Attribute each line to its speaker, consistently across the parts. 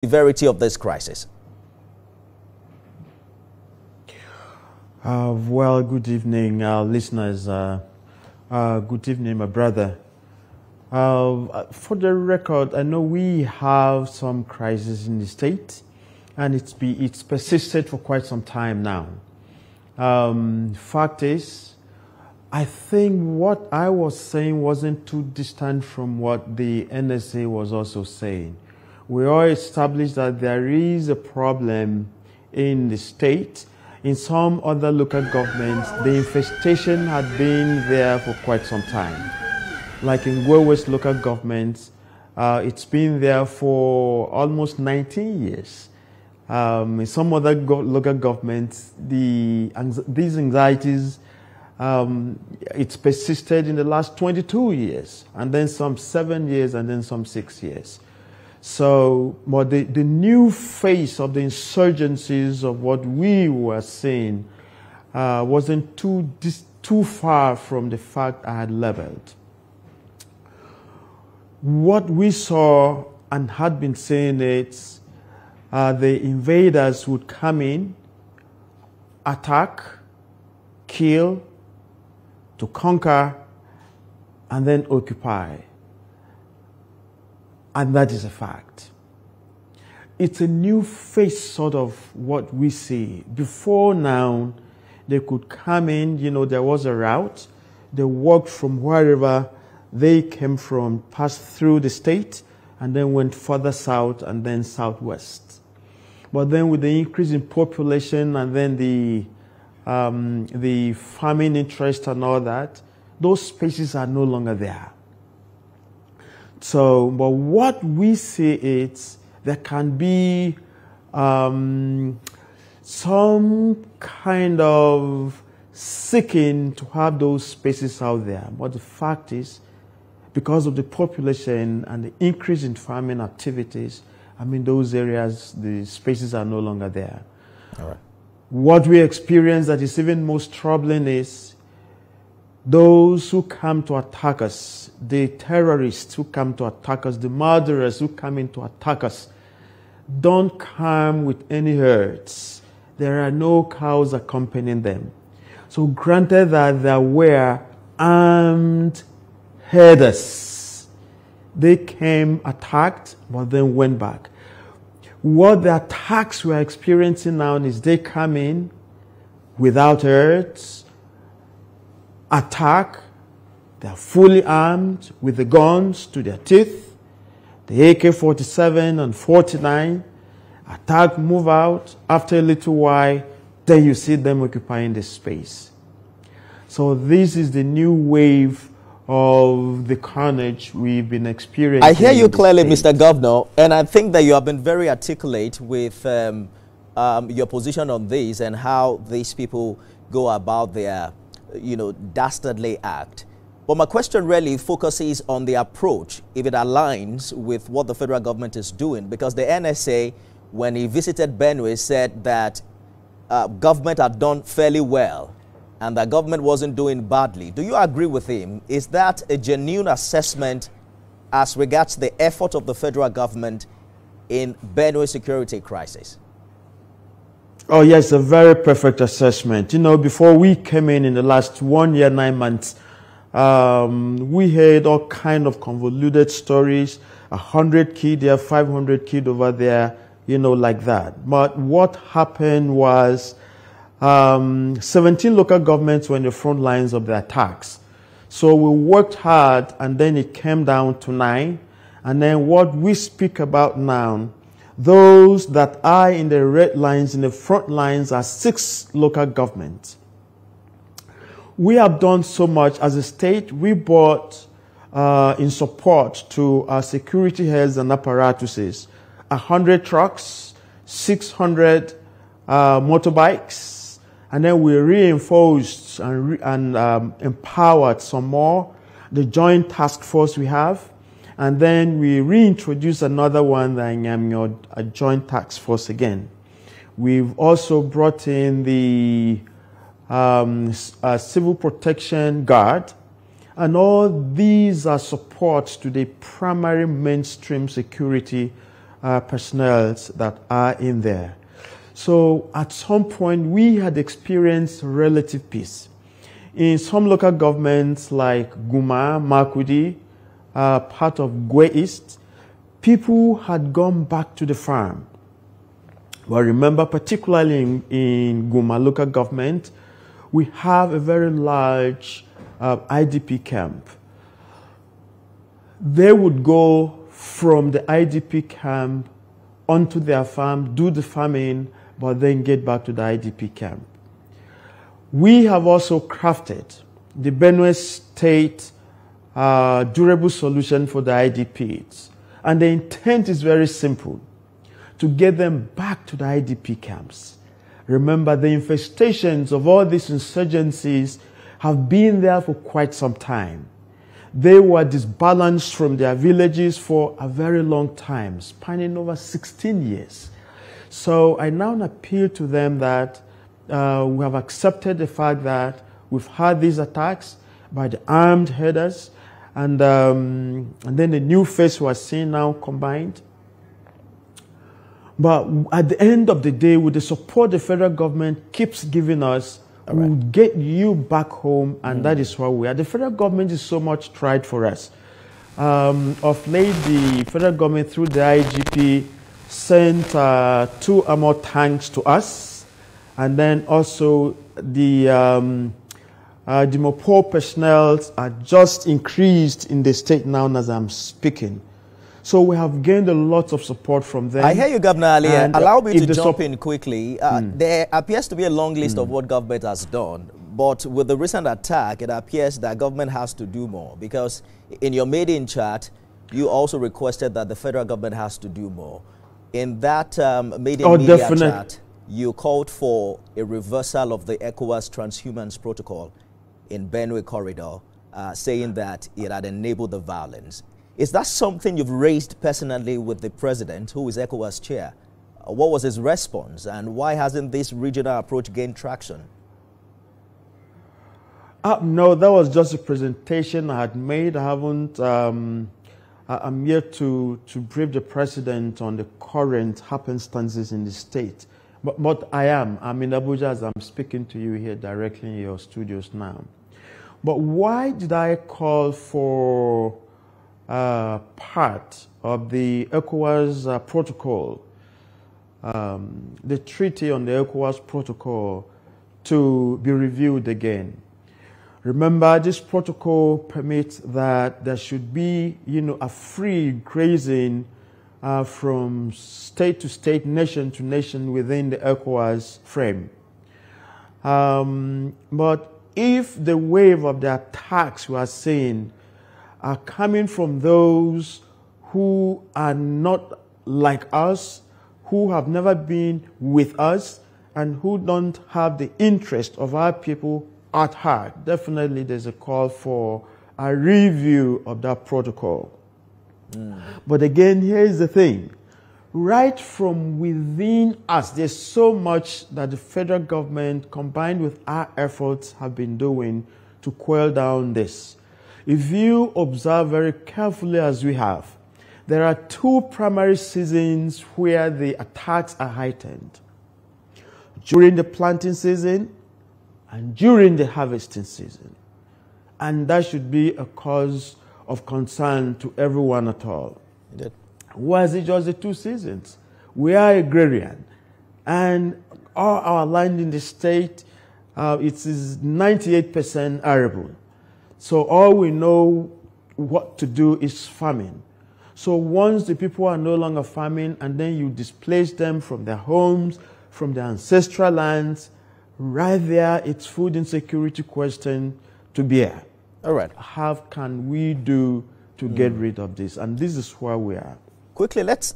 Speaker 1: severity of this crisis?
Speaker 2: Well, good evening, listeners. Good evening, my brother. For the record, I know we have some crisis in the state, and it's persisted for quite some time now. Fact is, I think what I was saying wasn't too distant from what the NSA was also saying. We all established that there is a problem in the state. In some other local governments, the infestation had been there for quite some time. Like in West local government, it's been there for almost 19 years. In some other local governments, these anxieties, it's persisted in the last 22 years, and then some 7 years, and then some 6 years. So, but the new face of the insurgencies of what we were seeing wasn't too far from the fact I had leveled. What we saw and had been saying is the invaders would come in, attack, kill, to conquer, and then occupy. And that is a fact. It's a new face sort of what we see. Before now, they could come in, there was a route. They walked from wherever they came from, passed through the state, and then went further south and then southwest. But then with the increase in population and then the farming interest and all that, those spaces are no longer there. So, but what we see is there can be some kind of seeking to have those spaces out there. But the fact is, because of the population and the increase in farming activities, those areas, the spaces are no longer there. All right. What we experience that is even most troubling is those who come to attack us, the terrorists who come to attack us, the murderers who come in to attack us, don't come with any herds. There are no cows accompanying them. So granted that there were armed herders, they came, attacked, but then went back. What the attacks we're experiencing now is they come in without herds, attack, they're fully armed with the guns to their teeth, the AK-47 and 49, attack, move out, after a little while, then you see them occupying the space. So this is the new wave of the carnage we've been experiencing.
Speaker 1: I hear you clearly, Mr. Governor, and I think that you have been very articulate with your position on this and how these people go about their dastardly act. But my question really focuses on the approach, if it aligns with what the federal government is doing, because the NSA, when he visited Benue, said that government had done fairly well and the government wasn't doing badly. Do you agree with him? Is that a genuine assessment as regards the effort of the federal government in Benue security crisis?
Speaker 2: Oh, yes, a very perfect assessment. Before we came in the last 1 year, 9 months, we heard all kind of convoluted stories, 100 kids there, 500 kids over there, like that. But what happened was 17 local governments were in the front lines of the attacks. So we worked hard, and then it came down to 9. And then what we speak about now, those that are in the red lines, in the front lines, are 6 local governments. We have done so much as a state. We bought, in support to our security heads and apparatuses, 100 trucks, 600 motorbikes, and then we reinforced and empowered some more, the joint task force we have. And then we reintroduced another one, a joint task force again. We've also brought in the Civil Protection Guard. And all these are supports to the primary mainstream security personnel that are in there. So at some point, we had experienced relative peace. In some local governments like Guma, Makudi, part of Gwe East, people had gone back to the farm. Well, remember, particularly in Guma local government, we have a very large IDP camp. They would go from the IDP camp onto their farm, do the farming, but then get back to the IDP camp. We have also crafted the Benue State durable solution for the IDPs. And the intent is very simple, to get them back to the IDP camps. Remember, the infestations of all these insurgencies have been there for quite some time. They were disbalanced from their villages for a very long time, spanning over 16 years. So I now appeal to them that we have accepted the fact that we've had these attacks by the armed headers, and then the new face we're seeing now combined. But at the end of the day, with the support the federal government keeps giving us, we'll get you back home, and that is where we are. The federal government is so much tried for us. Of late, the federal government, through the IGP, sent 2 armored tanks to us, and then also the Mopo personnel are just increased in the state now as I'm speaking. So we have gained a lot of support from them.
Speaker 1: I hear you, Governor Alia. Allow me to jump in quickly. There appears to be a long list of what government has done, but with the recent attack, it appears that government has to do more, because in your maiden chat, you also requested that the federal government has to do more. In that maiden media chat, you called for a reversal of the Equas Transhumance Protocol in Benue Corridor, saying that it had enabled the violence. Is that something you've raised personally with the president, who is ECOWAS chair? What was his response, and why hasn't this regional approach gained traction?
Speaker 2: No, that was just a presentation I had made. I haven't, I'm yet to brief the president on the current happenstances in the state. But I'm in Abuja as I'm speaking to you here directly in your studios now. But why did I call for part of the Equas Protocol, the treaty on the Equas Protocol, to be reviewed again? Remember, this protocol permits that there should be, a free grazing from state to state, nation to nation within the Equas frame. But if the wave of the attacks we are seeing are coming from those who are not like us, who have never been with us, and who don't have the interest of our people at heart, definitely there's a call for a review of that protocol. But again, here's the thing. Right from within us, there's so much that the federal government, combined with our efforts, have been doing to quell down this. If you observe very carefully, as we have, there are 2 primary seasons where the attacks are heightened: during the planting season and during the harvesting season. And that should be a cause of concern to everyone at all.
Speaker 1: Indeed.
Speaker 2: Why is it just the 2 seasons? We are agrarian, and all our land in the state, it is 98% arable. So all we know what to do is farming. So once the people are no longer farming, and then you displace them from their homes, from their ancestral lands, right there, it's food insecurity question to bear.
Speaker 1: All right.
Speaker 2: How can we do to get rid of this? And this is where we are.
Speaker 1: Quickly, let's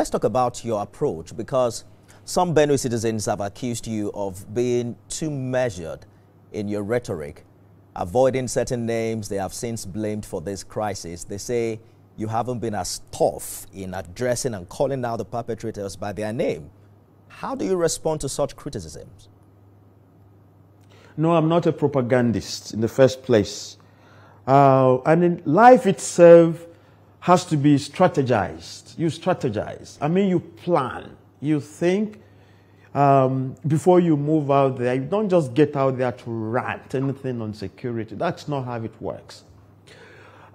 Speaker 1: talk about your approach, because some Benue citizens have accused you of being too measured in your rhetoric, avoiding certain names they have since blamed for this crisis. They say you haven't been as tough in addressing and calling out the perpetrators by their name. How do you respond to such criticisms?
Speaker 2: No, I'm not a propagandist in the first place. And in life itself, has to be strategized. You strategize. I mean, you plan. You think before you move out there. You don't just get out there to rant anything on security. That's not how it works.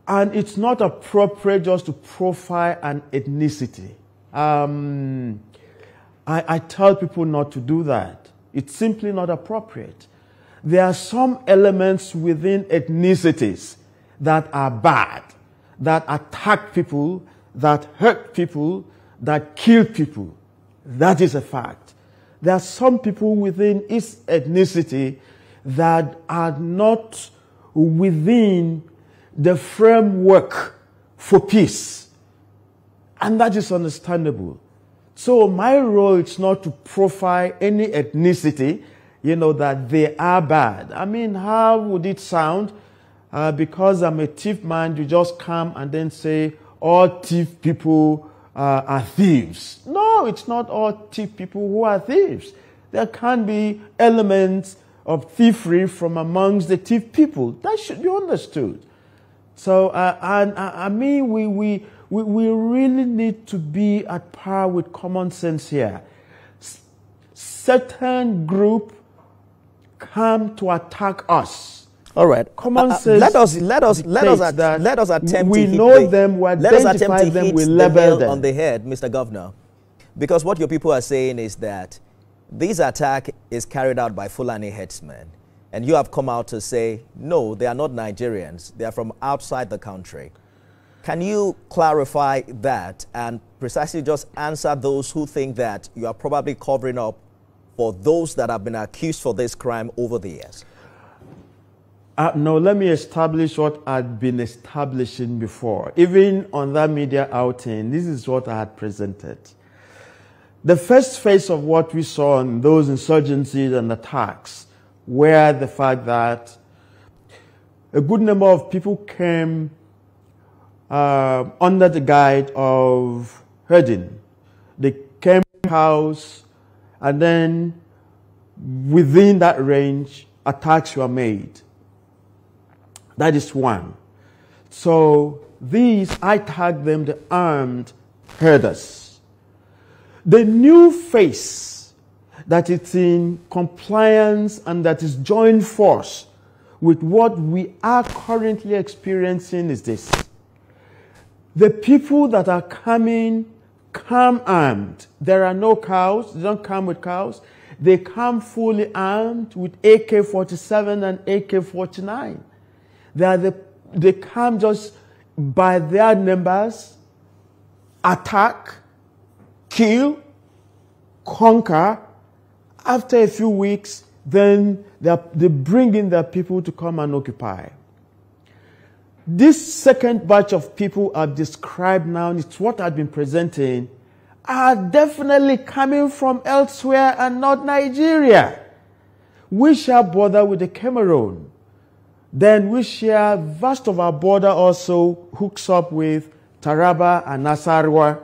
Speaker 2: And it's not appropriate just to profile an ethnicity. I tell people not to do that. It's simply not appropriate. There are some elements within ethnicities that are bad, that attack people, that hurt people, that kill people. That is a fact. There are some people within each ethnicity that are not within the framework for peace. And that is understandable. So my role is not to profile any ethnicity, that they are bad. I mean, how would it sound? Because I'm a thief man, you just come and then say all thief people are thieves. No, it's not all thief people who are thieves. There can be elements of thievery from amongst the thief people. That should be understood. So, I mean, we really need to be at par with common sense here. Certain group come to attack us.
Speaker 1: All right.
Speaker 2: Common sense.
Speaker 1: Let us attempt.
Speaker 2: We know them. We identify them. We label them
Speaker 1: on the head, Mr. Governor, because what your people are saying is that this attack is carried out by Fulani headsmen. And you have come out to say, no, they are not Nigerians. They are from outside the country. Can you clarify that and precisely just answer those who think that you are probably covering up for those that have been accused for this crime over the years?
Speaker 2: No, let me establish what I'd been establishing before. Even on that media outing, this is what I had presented. The first phase of what we saw in those insurgencies and attacks were the fact that a good number of people came under the guide of herding. They came to the house, and then within that range, attacks were made. That is one. So these, I tag them the armed herders. The new face that it's in compliance and that is joined force with what we are currently experiencing is this. The people that are coming come armed. There are no cows. They don't come with cows. They come fully armed with AK-47 and AK-49. They come just by their numbers, attack, kill, conquer. After a few weeks, then they bring in their people to come and occupy. This second batch of people I've described now, and it's what I've been presenting, are definitely coming from elsewhere and not Nigeria. We share border with the Cameroon. Then we share vast of our border also hooks up with Taraba and Nasarawa.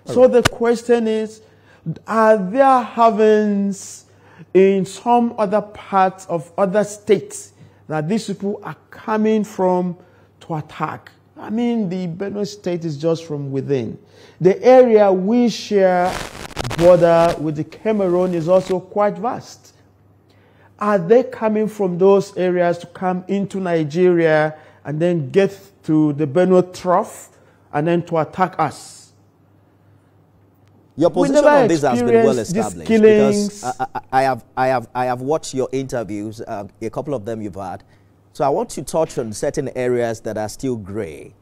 Speaker 2: So the question is, are there havens in some other parts of other states that these people are coming from to attack? I mean, the Benue State is just from within. The area we share border with the Cameroon is also quite vast. Are they coming from those areas to come into Nigeria and then get to the Benue Trough and then to attack us?
Speaker 1: Your position on this has been well established because I have watched your interviews, a couple of them you've had. So I want to touch on certain areas that are still gray.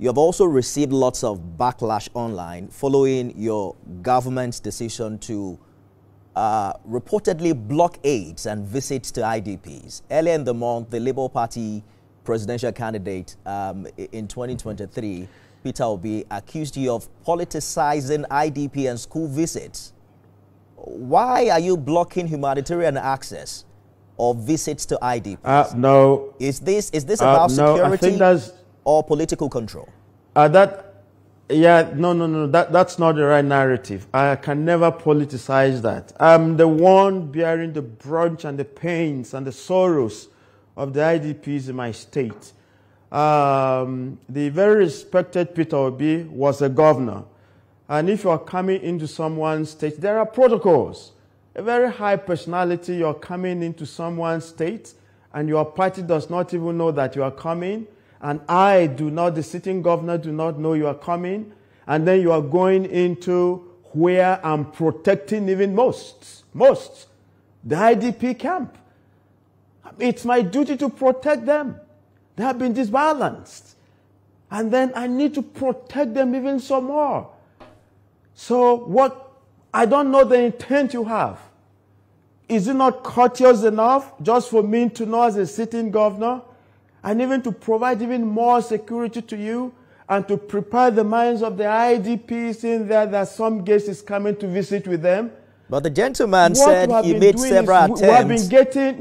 Speaker 1: You have also received lots of backlash online following your government's decision to reportedly block aids and visits to IDPs. Earlier in the month, the Labour Party presidential candidate in 2023, Peter Obi, accused you of politicizing IDP and school visits. Why are you blocking humanitarian access or visits to IDPs?
Speaker 2: No.
Speaker 1: Is this about security
Speaker 2: I think that's,
Speaker 1: or political control?
Speaker 2: No. That's not the right narrative. I can never politicize that. I'm the one bearing the brunt and the pains and the sorrows of the IDPs in my state. the very respected Peter Obi was a governor. And if you are coming into someone's state, there are protocols. A very high personality, you're coming into someone's state, and your party does not even know that you are coming. And the sitting governor, do not know you are coming. And then you are going into where I'm protecting even most, the IDP camp. It's my duty to protect them. They have been disbalanced. And then I need to protect them even some more. So I don't know the intent you have. Is it not courteous enough just for me to know as a sitting governor and even to provide even more security to you and to prepare the minds of the IDPs in there that some guest is coming to visit with them?
Speaker 1: But the gentleman said he made several attempts.
Speaker 2: We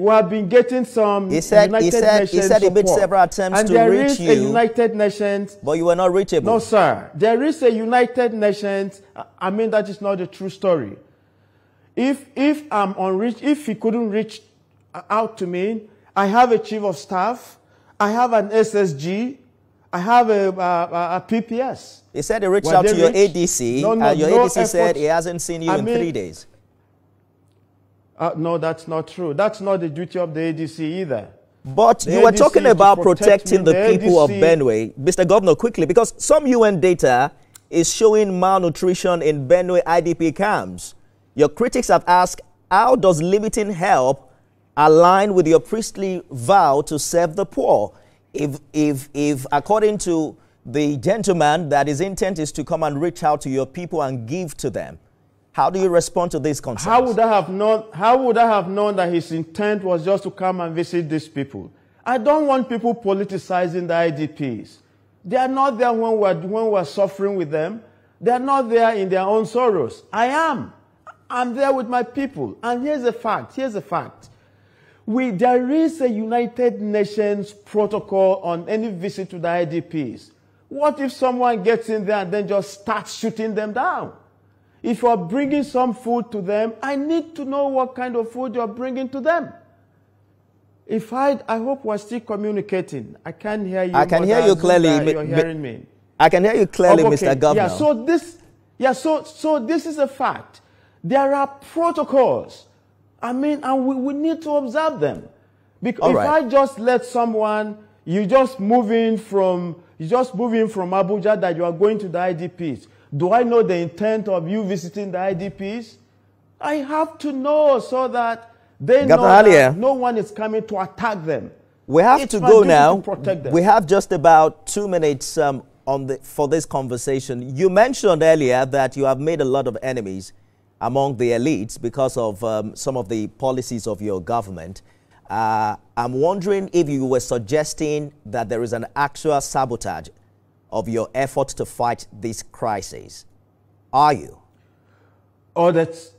Speaker 2: have been getting some United Nations
Speaker 1: he said he made several attempts to reach you.
Speaker 2: And there is a United Nations.
Speaker 1: But you were not reachable.
Speaker 2: No, sir. There is a United Nations. I mean, that is not a true story. If he couldn't reach out to me, I have a chief of staff. I have an SSG. I have a PPS.
Speaker 1: He said he reached out to your ADC. Your ADC said he hasn't seen you in 3 days.
Speaker 2: No, that's not true. That's not the duty of the ADC either.
Speaker 1: But you were talking about protecting the people of Benue. Mr. Governor, quickly, because some UN data is showing malnutrition in Benue IDP camps. Your critics have asked, how does limiting help align with your priestly vow to serve the poor? If according to the gentleman, that his intent is to come and reach out to your people and give to them, how do you respond to this concerns?
Speaker 2: How would I have known that his intent was just to come and visit these people? I don't want people politicizing the IDPs. They are not there when we're suffering with them. They are not there in their own sorrows. I am. I'm there with my people. And here's a fact. There is a United Nations protocol on any visit to the IDPs. What if someone gets in there and then just starts shooting them down? If you're bringing some food to them, I need to know what kind of food you're bringing to them. I hope we're still communicating. I can't hear you.
Speaker 1: I can hear you clearly.
Speaker 2: You're hearing me.
Speaker 1: I can hear you clearly, okay. Mr. Governor.
Speaker 2: So this is a fact. There are protocols. I mean, and we need to observe them. Because if I just let someone, you just move in from Abuja that you are going to the IDPs. Do I know the intent of you visiting the IDPs? I have to know so that they know that no one is coming to attack them.
Speaker 1: We have to go now. We have just about 2 minutes for this conversation. You mentioned earlier that you have made a lot of enemies among the elites because of some of the policies of your government. I'm wondering if you were suggesting that there is an actual sabotage of your efforts to fight this crisis. Are you?
Speaker 2: Oh, there's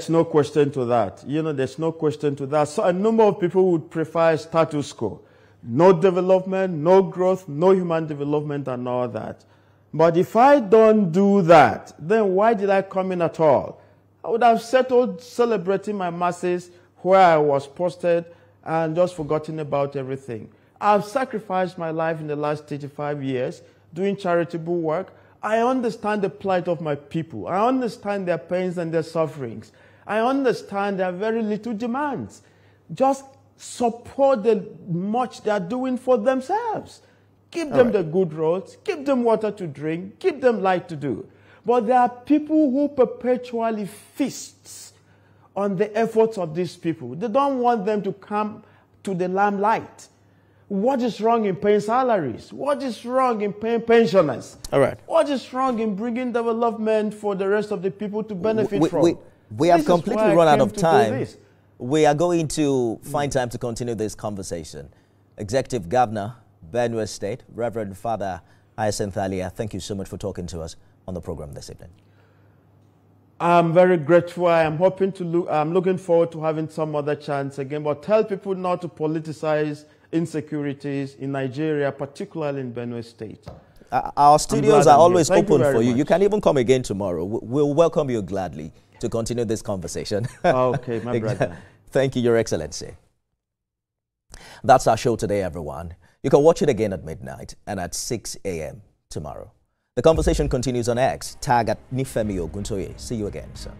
Speaker 2: no question to that. There's no question to that. So a number of people would prefer status quo. No development, no growth, no human development and all that. But if I don't do that, then why did I come in at all? I would have settled celebrating my masses where I was posted and just forgotten about everything. I've sacrificed my life in the last 35 years doing charitable work. I understand the plight of my people. I understand their pains and their sufferings. I understand their very little demands. Just support the much they are doing for themselves. Give them the good roads, give them water to drink, give them light to do. But there are people who perpetually feast on the efforts of these people. They don't want them to come to the limelight. What is wrong in paying salaries? What is wrong in paying pensioners? What is wrong in bringing development for the rest of the people to benefit from?
Speaker 1: We have completely run out of time. We are going to find time to continue this conversation. Executive Governor, Benue State, Reverend Father Hyacinth Alia, thank you so much for talking to us on the program this evening.
Speaker 2: I'm very grateful. I'm looking forward to having some other chance again. But tell people not to politicize insecurities in Nigeria, particularly in Benue State.
Speaker 1: Our studios are always open for you. You can even come again tomorrow. We'll welcome you gladly to continue this conversation.
Speaker 2: Okay, my brother.
Speaker 1: Thank you, Your Excellency. That's our show today, everyone. You can watch it again at midnight and at 6 a.m. tomorrow. The conversation continues on X. Tag at Nifemi Oguntoye. See you again, sir.